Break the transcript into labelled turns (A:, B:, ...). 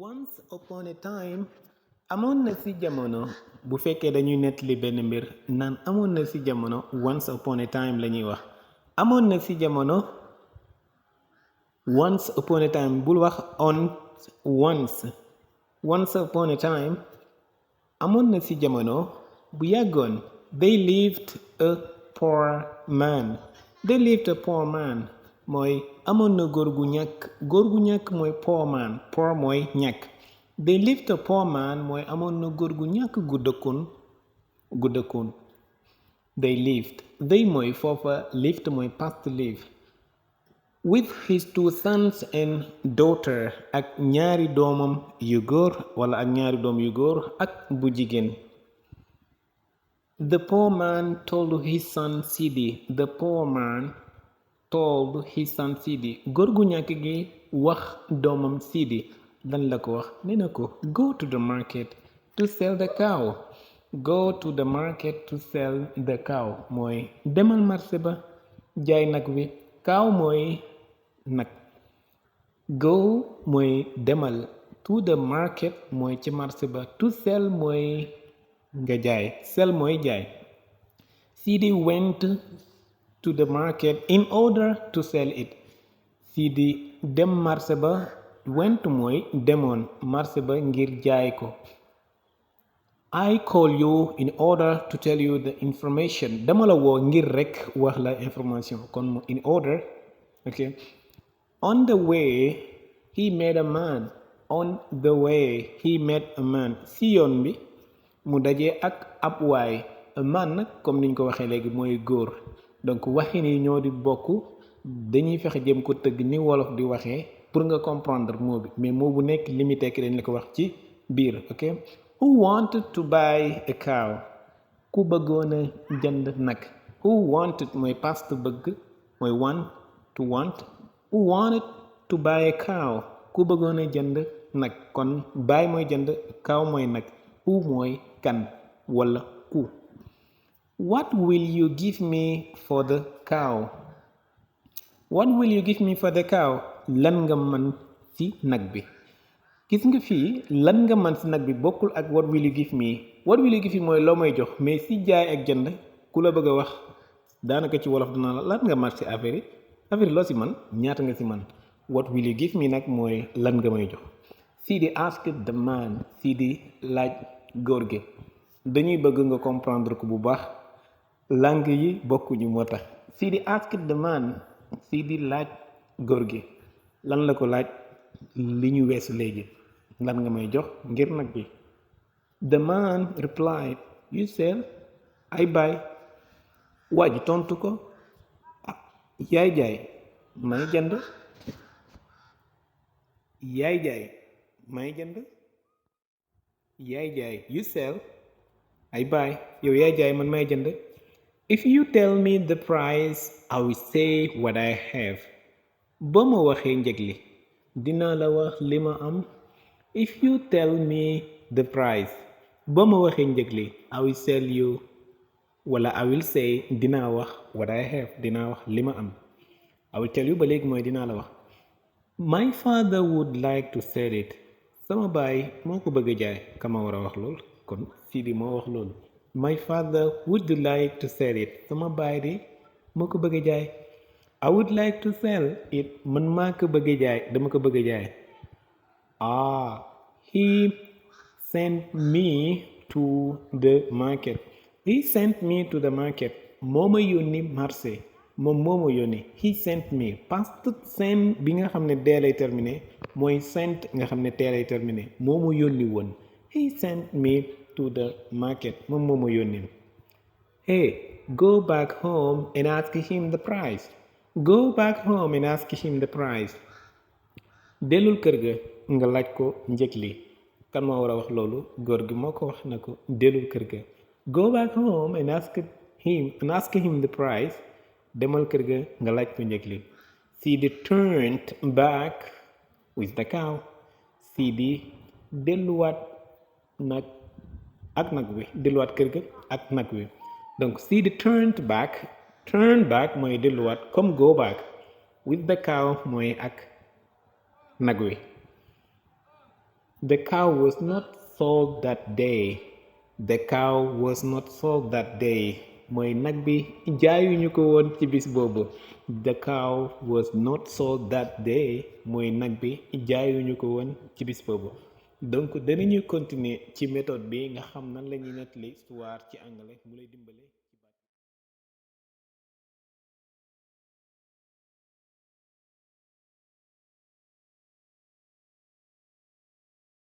A: Once upon a time amoon na ci jamono bu fekkee dañuy nettali benn mbir naan amoon na ci jamono once upon a time la ñuy wax amoon na ci jamono once upon a time bul wax on once upon a time amoon na ci jamono bu yàggoon they lived a poor man mooy amoon na góor gu ñàkk mooy poor mooy ñàkk they lived a poor man mooy amoon na góor gu ñàkk gu dëkkoon they lived they mooy foofa lived mooy past live with his two sons and daughter ak ñaari doomam yu góor wala ak ñaari doom yu góor ak bu jigéen. The poor man told his son Sidi góor gu ñàkk gi wax doomam Sidi lan la ko wax nee na ko go to the market to sell the cow mooy demal marché ba jaay nag wi cow mooy nag go mooy demal to the market mooy ci marché ba to sell mooy nga jaay sell mooy jaay Sidi went to the market in order to sell it Sidi dem marché ba went mooy demoon marché ba ngir jaay ko I call you in order to tell you the information dama la woo ngir rekk wax la information kon in order okay on the way he met a man si yoon bi mu dajee ak ab waay man nag comme niñ ko waxee léegi mooy góor donc waxin yi ñoo di bokk dañuy fexe jëm ko tëgg ni wolof di waxee pour nga comprendre mot bi mais mot bu nekk li muy tekki dañ la ko wax ci biir ok who wanted to buy a cow ku bëggoon a jënd nag who wanted mooy past bëgg mooy want who wanted to buy a cow ku bëggoon a jënd nag kon buy mooy jënd cow mooy nag who mooy kan wala ku what will you give me for the cow lan nga mën ci nag bi gis nga fii lan nga mën ci nag bi bokkul ak what will you give me mooy loo may jox mais ci jaay ak jënd ku la bëgg a wax daanaka ci wolof dina la lan nga mën ci affaire yi loo ci man ñaata nga ci man what will you give me nag mooy lan nga may jox Sidi asked the man Sidi laaj góor gi dañuy bëgg nga comprendre ko bu baax langue yi bokkuñu moo tax Sidi asked the man Sidi laaj góor gi lan la ko laaj li ñu weesu léegi lan nga may jox ngir nag bi the man replied you sell I buy waa ji tontu ko yaay jaay may jënd yaay jaay you sell I buy yow yaay jaay man may jënd if you tell me the price I will say what I have boo ma waxee njëg li dinaa la wax li ma am if you tell me the price boo ma waxee njëg li I will sell you wala I will say dinaa wax what I have dinaa wax li ma am I will tell you ba léegi mooy dinaa la wax my father would like to sell it sama baay moo ko bëgg a jaay kama war a wax lool kon Sidi moo wax loolu my father would like to sell it sama baay de moo ko bëgg a jaay I would like to sell it man maa ko bëgg a jaay dama ko bëgg a jaay he sent me to the market moo ma yónni marché moom moo ma yónni he sent me past sent bi nga xam ne dee lay terminé mooy sent nga xam ne tee lay terminé moo ma yónni woon he sent me to the market moom moo ma yónni hey go back home and ask him the price dellul kër ga nga laaj ko njëg li kan moo war a wax loolu góor gi moo ko wax na ko dellul kër ga go back home and ask him the price demal kër ga nga laaj ko njëg li Sidi turned back with the cow Sidi delluwaat kër ga ak nag wi donc Sidi turn back mooy delluwaat comme go back with the cow mooy ak nag wi The cow was not sold that day. The cow was not sold that day mooy nag bi jaayuñu ko woon ci bis boobu. The cow was not sold that day mooy nag bi jaayuñu ko woon ci bis boobu. donc danañu continuer ci méthode bi nga xam nan la ñuy nettali histoire ci anglais mu lay dimbale.